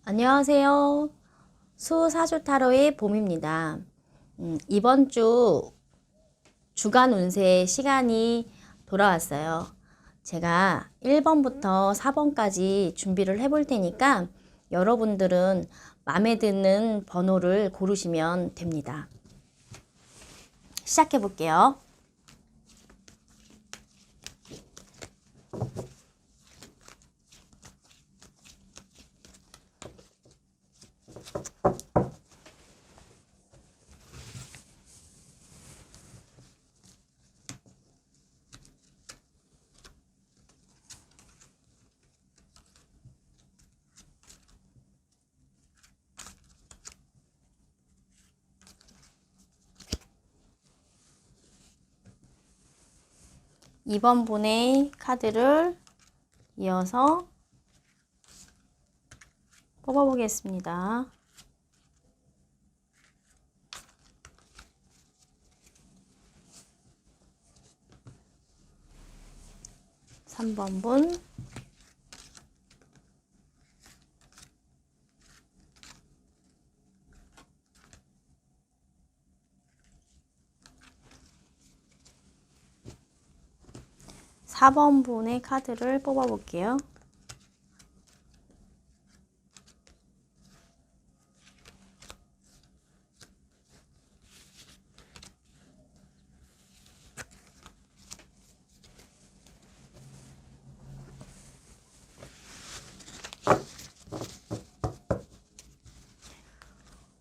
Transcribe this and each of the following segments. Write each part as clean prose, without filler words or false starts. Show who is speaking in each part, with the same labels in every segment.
Speaker 1: 안녕하세요. 수사주 타로의 봄입니다. 이번 주 주간 운세 시간이 돌아왔어요. 제가 1번부터 4번까지 준비를 해볼 테니까 여러분들은 마음에 드는 번호를 고르시면 됩니다. 시작해 볼게요. 이번 분의 카드를 이어서 뽑아보겠습니다. 3번 분, 4번 분의 카드를 뽑아볼게요.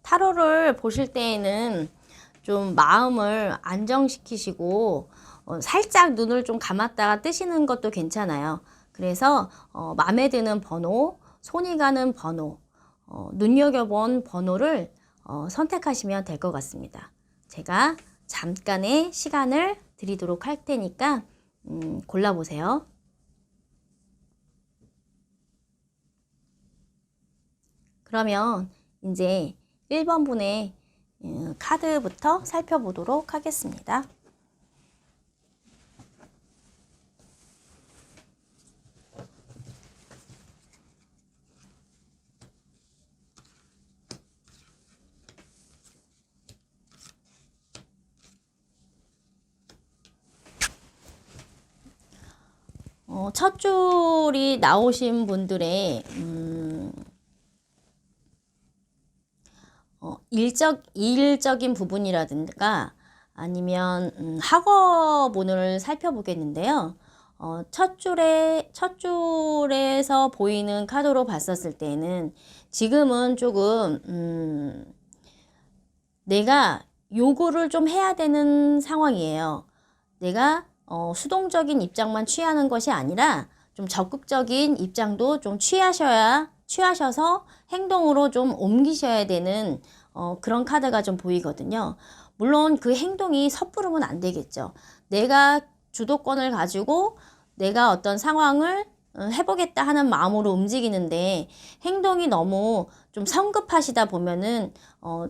Speaker 1: 타로를 보실 때에는 좀 마음을 안정시키시고 살짝 눈을 좀 감았다가 뜨시는 것도 괜찮아요. 그래서 마음에 드는 번호, 손이 가는 번호, 눈여겨본 번호를 선택하시면 될 것 같습니다. 제가 잠깐의 시간을 드리도록 할 테니까 골라보세요. 그러면 이제 1번 분의 카드부터 살펴보도록 하겠습니다. 첫 줄이 나오신 분들의 일적인 부분이라든가 아니면 학업운을 살펴보겠는데요. 첫 줄에서 보이는 카드로 봤었을 때는 지금은 조금 내가 요구를 좀 해야 되는 상황이에요. 내가 수동적인 입장만 취하는 것이 아니라 좀 적극적인 입장도 좀 취하셔서 행동으로 좀 옮기셔야 되는 그런 카드가 좀 보이거든요. 물론 그 행동이 섣부르면 안 되겠죠. 내가 주도권을 가지고 내가 어떤 상황을 해보겠다 하는 마음으로 움직이는데 행동이 너무 좀 성급하시다 보면은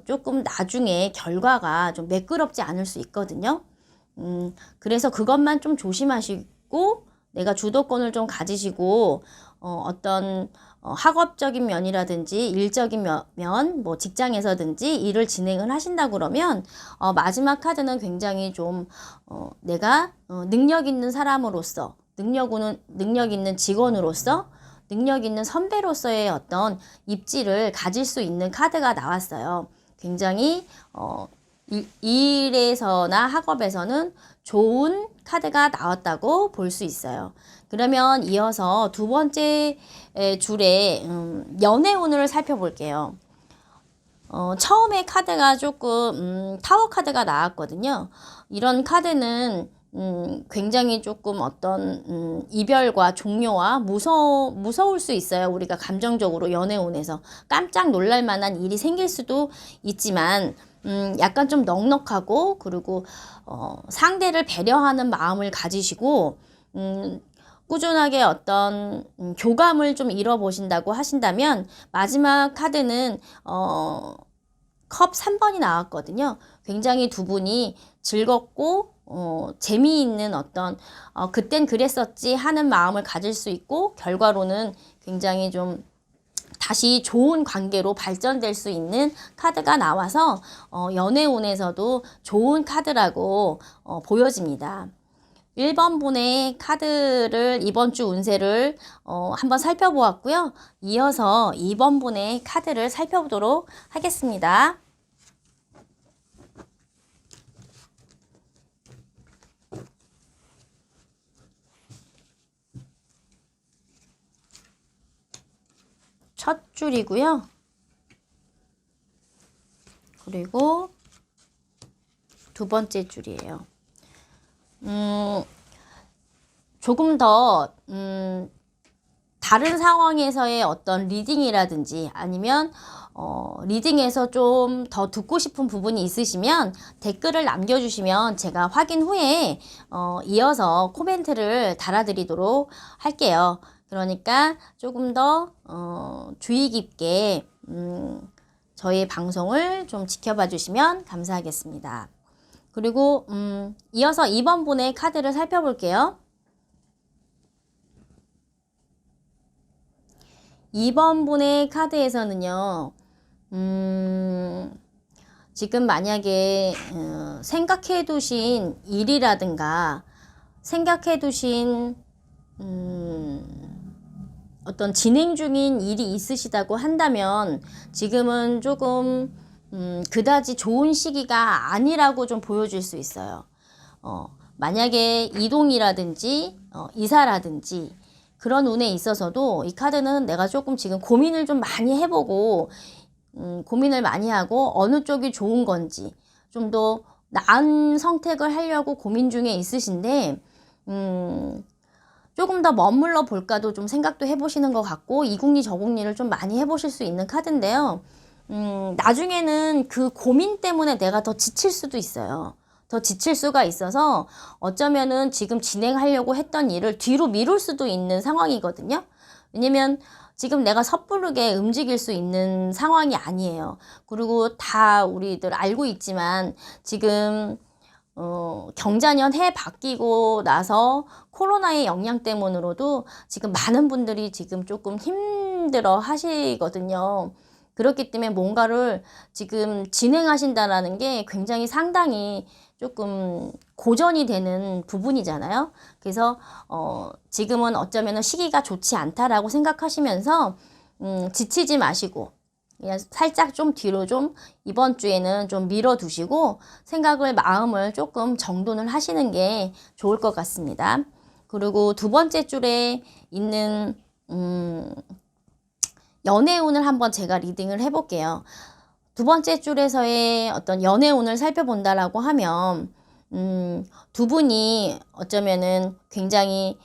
Speaker 1: 조금 나중에 결과가 좀 매끄럽지 않을 수 있거든요. 그래서 그것만 좀 조심하시고 내가 주도권을 좀 가지시고 어떤 학업적인 면이라든지 일적인 면, 뭐 직장에서든지 일을 진행을 하신다 그러면 마지막 카드는 굉장히 좀 내가 능력 있는 사람으로서 능력 있는 직원으로서 능력 있는 선배로서의 어떤 입지를 가질 수 있는 카드가 나왔어요. 굉장히 일에서나 학업에서는 좋은 카드가 나왔다고 볼 수 있어요. 그러면 이어서 두 번째 줄에 연애운을 살펴볼게요. 처음에 카드가 조금 타워 카드가 나왔거든요. 이런 카드는 굉장히 조금 어떤 이별과 종료와 무서울 수 있어요. 우리가 감정적으로 연애운에서 깜짝 놀랄 만한 일이 생길 수도 있지만 약간 좀 넉넉하고 그리고 상대를 배려하는 마음을 가지시고 꾸준하게 어떤 교감을 좀 이뤄보신다고 하신다면 마지막 카드는 컵 3번이 나왔거든요. 굉장히 두 분이 즐겁고 재미있는 어떤 그땐 그랬었지 하는 마음을 가질 수 있고 결과로는 굉장히 좀 다시 좋은 관계로 발전될 수 있는 카드가 나와서 연애운에서도 좋은 카드라고 보여집니다. 1번 분의 카드를 이번 주 운세를 한번 살펴보았고요. 이어서 2번 분의 카드를 살펴보도록 하겠습니다. 첫 줄이고요. 그리고 두 번째 줄이에요. 조금 더 다른 상황에서의 어떤 리딩이라든지 아니면 리딩에서 좀 더 듣고 싶은 부분이 있으시면 댓글을 남겨주시면 제가 확인 후에 이어서 코멘트를 달아드리도록 할게요. 그러니까 조금 더 주의 깊게 저희 방송을 좀 지켜봐 주시면 감사하겠습니다. 그리고 이어서 2번 분의 카드를 살펴볼게요. 2번 분의 카드에서는요. 지금 만약에 생각해 두신 일이라든가 생각해 두신 어떤 진행 중인 일이 있으시다고 한다면 지금은 조금 그다지 좋은 시기가 아니라고 좀 보여줄 수 있어요. 만약에 이동이라든지 이사라든지 그런 운에 있어서도 이 카드는 내가 조금 지금 고민을 좀 많이 해보고 고민을 많이 하고 어느 쪽이 좋은 건지 좀 더 나은 선택을 하려고 고민 중에 있으신데 조금 더 머물러 볼까도 좀 생각도 해보시는 것 같고 이국리 저국리를 좀 많이 해보실 수 있는 카드인데요. 나중에는 그 고민 때문에 내가 더 지칠 수도 있어요. 더 지칠 수가 있어서 어쩌면은 지금 진행하려고 했던 일을 뒤로 미룰 수도 있는 상황이거든요. 왜냐면 지금 내가 섣부르게 움직일 수 있는 상황이 아니에요. 그리고 다 우리들 알고 있지만 지금 경자년 해 바뀌고 나서 코로나의 영향 때문으로도 지금 많은 분들이 지금 조금 힘들어 하시거든요. 그렇기 때문에 뭔가를 지금 진행하신다라는 게 굉장히 상당히 조금 고전이 되는 부분이잖아요. 그래서 지금은 어쩌면 시기가 좋지 않다라고 생각하시면서 지치지 마시고 그냥 살짝 좀 뒤로 좀 이번 주에는 좀 밀어두시고 생각을 마음을 조금 정돈을 하시는 게 좋을 것 같습니다. 그리고 두 번째 줄에 있는 연애운을 한번 제가 리딩을 해볼게요. 두 번째 줄에서의 어떤 연애운을 살펴본다라고 하면 두 분이 어쩌면은 굉장히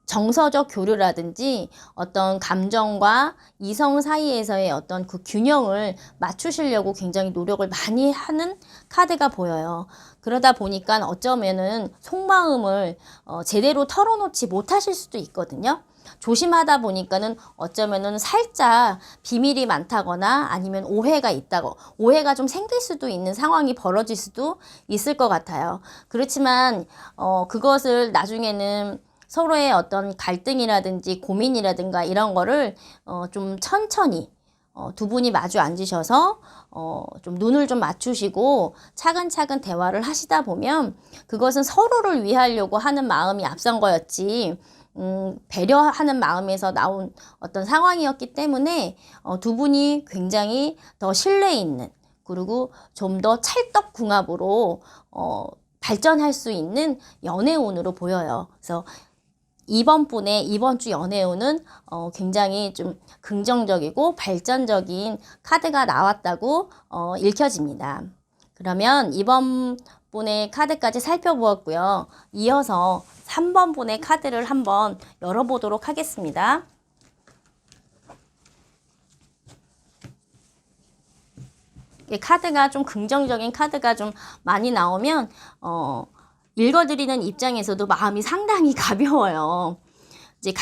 Speaker 1: 정서적 교류라든지 어떤 감정과 이성 사이에서의 어떤 그 균형을 맞추시려고 굉장히 노력을 많이 하는 카드가 보여요. 그러다 보니까 어쩌면은 속마음을 제대로 털어놓지 못하실 수도 있거든요. 조심하다 보니까는 어쩌면은 살짝 비밀이 많다거나 아니면 오해가 있다고 오해가 좀 생길 수도 있는 상황이 벌어질 수도 있을 것 같아요. 그렇지만 그것을 나중에는 서로의 어떤 갈등이라든지 고민이라든가 이런 거를 좀 천천히 두 분이 마주 앉으셔서 좀 눈을 좀 맞추시고 차근차근 대화를 하시다 보면 그것은 서로를 위하려고 하는 마음이 앞선 거였지 배려하는 마음에서 나온 어떤 상황이었기 때문에 두 분이 굉장히 더 신뢰 있는 그리고 좀 더 찰떡궁합으로 발전할 수 있는 연애운으로 보여요. 그래서 이번 주 연애운은 굉장히 좀 긍정적이고 발전적인 카드가 나왔다고 읽혀집니다. 그러면 이번 분의 카드까지 살펴보았고요. 이어서 3번 분의 카드를 한번 열어보도록 하겠습니다. 카드가 좀 긍정적인 카드가 좀 많이 나오면 읽어드리는 입장에서도 마음이 상당히 가벼워요. 이제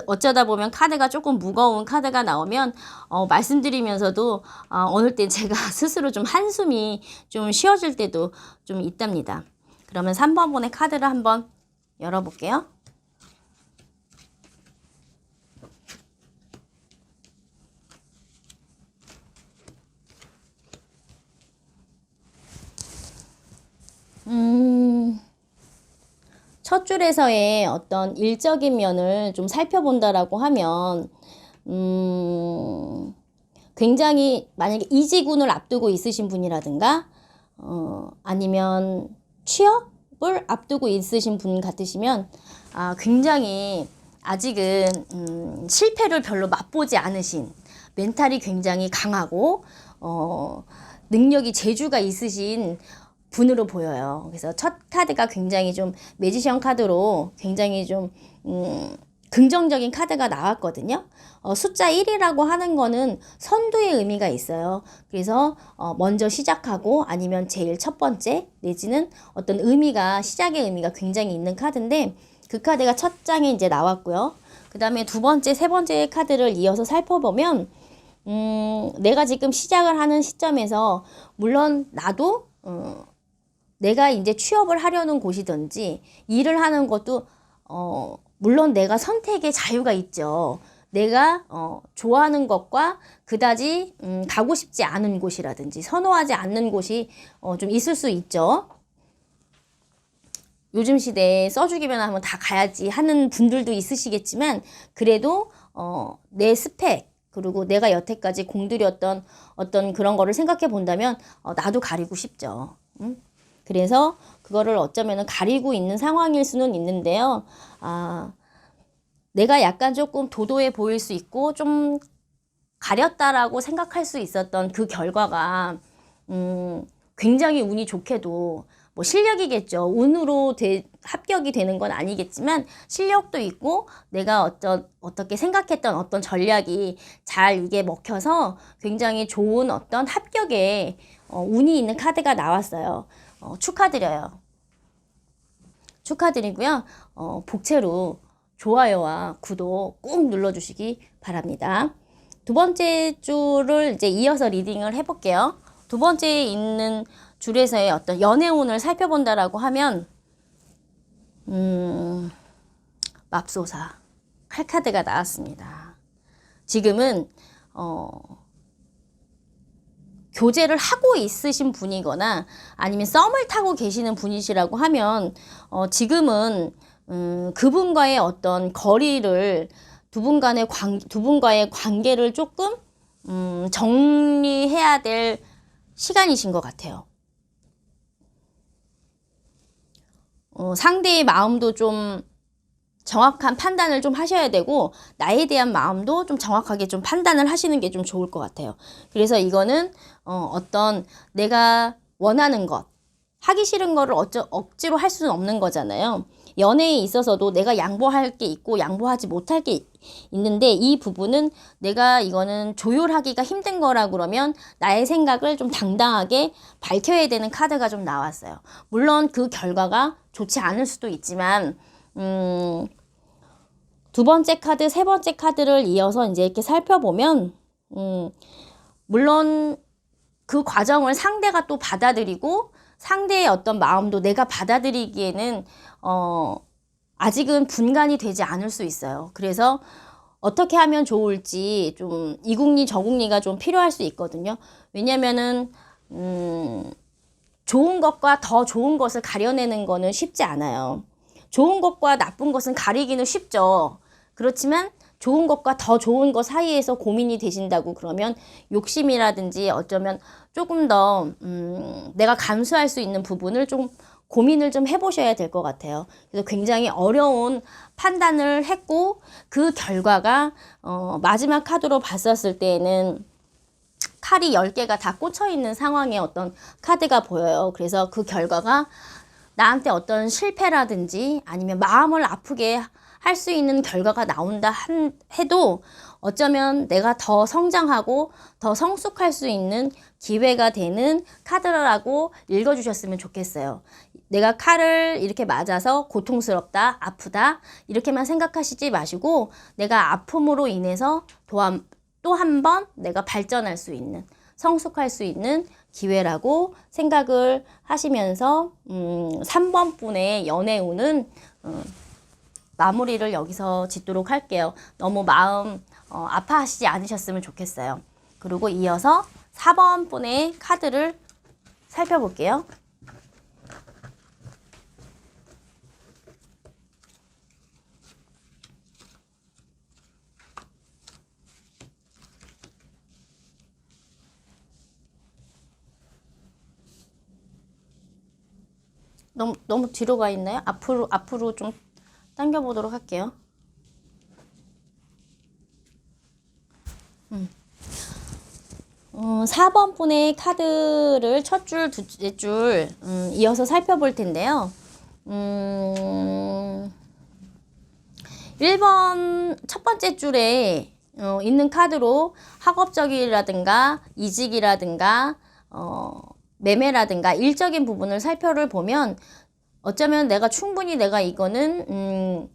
Speaker 1: 어쩌다 보면 카드가 조금 무거운 카드가 나오면 말씀드리면서도 어느 때 제가 스스로 좀 한숨이 좀 쉬어질 때도 좀 있답니다. 그러면 3번 분의 카드를 한번 열어볼게요. 첫 줄에서의 어떤 일적인 면을 좀 살펴본다라고 하면, 굉장히 만약에 이직운을 앞두고 있으신 분이라든가, 아니면 취업을 앞두고 있으신 분 같으시면, 굉장히 아직은, 실패를 별로 맛보지 않으신, 멘탈이 굉장히 강하고, 능력이 재주가 있으신 분으로 보여요. 그래서 첫 카드가 굉장히 좀 매지션 카드로 굉장히 좀 긍정적인 카드가 나왔거든요. 숫자 1이라고 하는 거는 선두의 의미가 있어요. 그래서 먼저 시작하고 아니면 제일 첫 번째 내지는 어떤 의미가 시작의 의미가 굉장히 있는 카드인데 그 카드가 첫 장에 이제 나왔고요. 그 다음에 두 번째, 세 번째 카드를 이어서 살펴보면 내가 지금 시작을 하는 시점에서 물론 나도 내가 이제 취업을 하려는 곳이든지 일을 하는 것도 물론 내가 선택의 자유가 있죠. 내가 좋아하는 것과 그다지 가고 싶지 않은 곳이라든지 선호하지 않는 곳이 좀 있을 수 있죠. 요즘 시대에 써주기만 하면 다 가야지 하는 분들도 있으시겠지만 그래도 내 스펙 그리고 내가 여태까지 공들였던 어떤 그런 거를 생각해 본다면 나도 가리고 싶죠. 그래서 그거를 어쩌면 가리고 있는 상황일 수는 있는데요. 내가 약간 조금 도도해 보일 수 있고 좀 가렸다라고 생각할 수 있었던 그 결과가 굉장히 운이 좋게도 뭐 실력이겠죠. 운으로 합격이 되는 건 아니겠지만 실력도 있고 내가 어떻게 생각했던 어떤 전략이 잘 이게 먹혀서 굉장히 좋은 어떤 합격에 운이 있는 카드가 나왔어요. 축하드려요. 축하드리고요. 복채로 좋아요와 구독 꼭 눌러주시기 바랍니다. 두 번째 줄을 이제 이어서 리딩을 해볼게요. 두 번째에 있는 줄에서의 어떤 연애운을 살펴본다라고 하면 맙소사 칼카드가 나왔습니다. 지금은 교제를 하고 있으신 분이거나 아니면 썸을 타고 계시는 분이시라고 하면 지금은 그분과의 어떤 거리를 두 분과의 관계를 조금 정리해야 될 시간이신 것 같아요. 상대의 마음도 좀 정확한 판단을 좀 하셔야 되고 나에 대한 마음도 좀 정확하게 좀 판단을 하시는 게 좀 좋을 것 같아요. 그래서 이거는 어떤 내가 원하는 것, 하기 싫은 거를 억지로 할 수는 없는 거잖아요. 연애에 있어서도 내가 양보할 게 있고 양보하지 못할 게 있는데 이 부분은 내가 이거는 조율하기가 힘든 거라 그러면 나의 생각을 좀 당당하게 밝혀야 되는 카드가 좀 나왔어요. 물론 그 결과가 좋지 않을 수도 있지만 두 번째 카드, 세 번째 카드를 이어서 이제 이렇게 살펴보면 물론 그 과정을 상대가 또 받아들이고 상대의 어떤 마음도 내가 받아들이기에는 아직은 분간이 되지 않을 수 있어요. 그래서 어떻게 하면 좋을지 좀 이국리 저국리가 좀 필요할 수 있거든요. 왜냐면은 좋은 것과 더 좋은 것을 가려내는 거는 쉽지 않아요. 좋은 것과 나쁜 것은 가리기는 쉽죠. 그렇지만 좋은 것과 더 좋은 것 사이에서 고민이 되신다고 그러면 욕심이라든지 어쩌면 조금 더 내가 감수할 수 있는 부분을 좀 고민을 좀 해보셔야 될 것 같아요. 그래서 굉장히 어려운 판단을 했고 그 결과가 마지막 카드로 봤었을 때에는 칼이 10개가 다 꽂혀 있는 상황의 어떤 카드가 보여요. 그래서 그 결과가 나한테 어떤 실패라든지 아니면 마음을 아프게 할 수 있는 결과가 나온다 해도 어쩌면 내가 더 성장하고 더 성숙할 수 있는 기회가 되는 카드라고 읽어주셨으면 좋겠어요. 내가 칼을 이렇게 맞아서 고통스럽다, 아프다 이렇게만 생각하시지 마시고 내가 아픔으로 인해서 또 한 번 내가 발전할 수 있는 성숙할 수 있는 기회라고 생각을 하시면서 3번 분의 연애운은 마무리를 여기서 짓도록 할게요. 너무 마음 아파하시지 않으셨으면 좋겠어요. 그리고 이어서 4번 분의 카드를 살펴볼게요. 너무 뒤로 가 있나요? 앞으로 좀 당겨 보도록 할게요. 4번 분의 카드를 첫 줄, 두째 줄 이어서 살펴볼 텐데요. 1번 첫 번째 줄에 있는 카드로 학업적이라든가 이직이라든가 매매라든가 일적인 부분을 살펴를 보면 어쩌면 내가 충분히 내가 이거는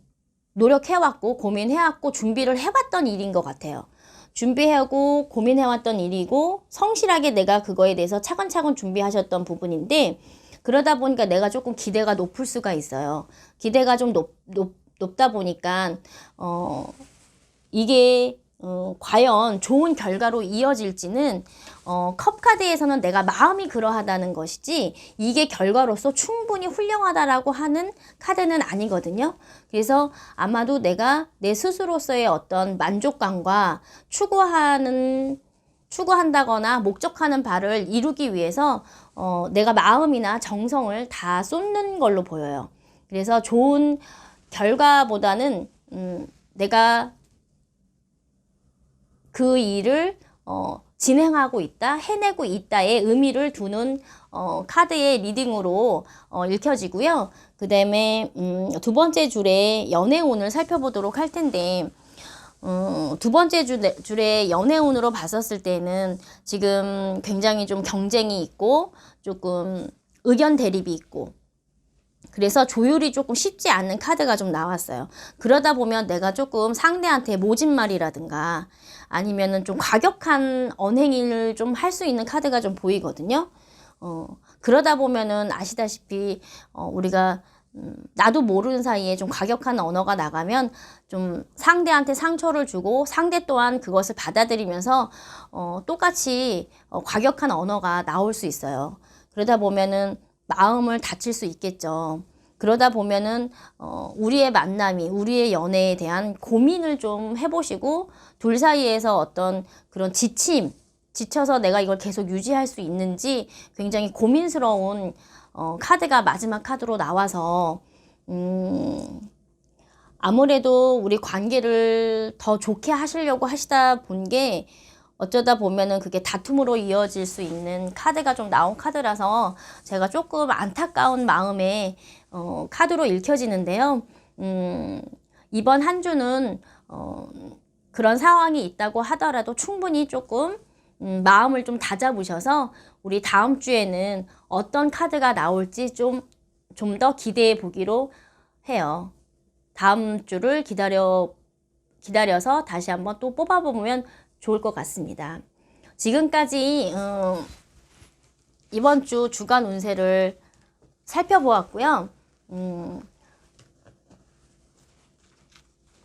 Speaker 1: 노력해왔고 고민해왔고 준비를 해왔던 일인 것 같아요. 준비하고 고민해왔던 일이고 성실하게 내가 그거에 대해서 차근차근 준비하셨던 부분인데 그러다 보니까 내가 조금 기대가 높을 수가 있어요. 기대가 좀 높다 보니까 이게 과연 좋은 결과로 이어질지는 컵카드에서는 내가 마음이 그러하다는 것이지 이게 결과로서 충분히 훌륭하다라고 하는 카드는 아니거든요. 그래서 아마도 내가 내 스스로서의 어떤 만족감과 추구한다거나 목적하는 바를 이루기 위해서 내가 마음이나 정성을 다 쏟는 걸로 보여요. 그래서 좋은 결과보다는 내가 그 일을 진행하고 있다, 해내고 있다의 의미를 두는 카드의 리딩으로 읽혀지고요. 그 다음에 두 번째 줄에 연애운을 살펴보도록 할 텐데 두 번째 줄에 연애운으로 봤었을 때는 지금 굉장히 좀 경쟁이 있고 조금 의견 대립이 있고 그래서 조율이 조금 쉽지 않은 카드가 좀 나왔어요. 그러다 보면 내가 조금 상대한테 모진말이라든가 아니면은 좀 과격한 언행을 좀 할 수 있는 카드가 좀 보이거든요. 그러다 보면은 아시다시피 우리가 나도 모르는 사이에 좀 과격한 언어가 나가면 좀 상대한테 상처를 주고 상대 또한 그것을 받아들이면서 똑같이 과격한 언어가 나올 수 있어요. 그러다 보면은 마음을 다칠 수 있겠죠. 그러다 보면은 우리의 만남이 우리의 연애에 대한 고민을 좀 해보시고 둘 사이에서 어떤 그런 지쳐서 내가 이걸 계속 유지할 수 있는지 굉장히 고민스러운 카드가 마지막 카드로 나와서 아무래도 우리 관계를 더 좋게 하시려고 하시다 본 게 어쩌다 보면은 그게 다툼으로 이어질 수 있는 카드가 좀 나온 카드라서 제가 조금 안타까운 마음에 카드로 읽혀지는데요. 이번 한 주는 그런 상황이 있다고 하더라도 충분히 조금 마음을 좀 다잡으셔서 우리 다음 주에는 어떤 카드가 나올지 좀 더 기대해 보기로 해요. 다음 주를 기다려서 다시 한번 또 뽑아보면 좋을 것 같습니다. 지금까지 이번 주 주간 운세를 살펴보았고요.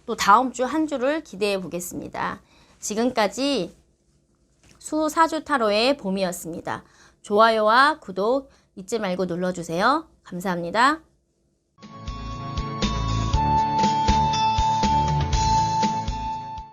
Speaker 1: 또 다음 주 한 주를 기대해 보겠습니다. 지금까지 수사주 타로의 봄이었습니다. 좋아요와 구독 잊지 말고 눌러주세요. 감사합니다.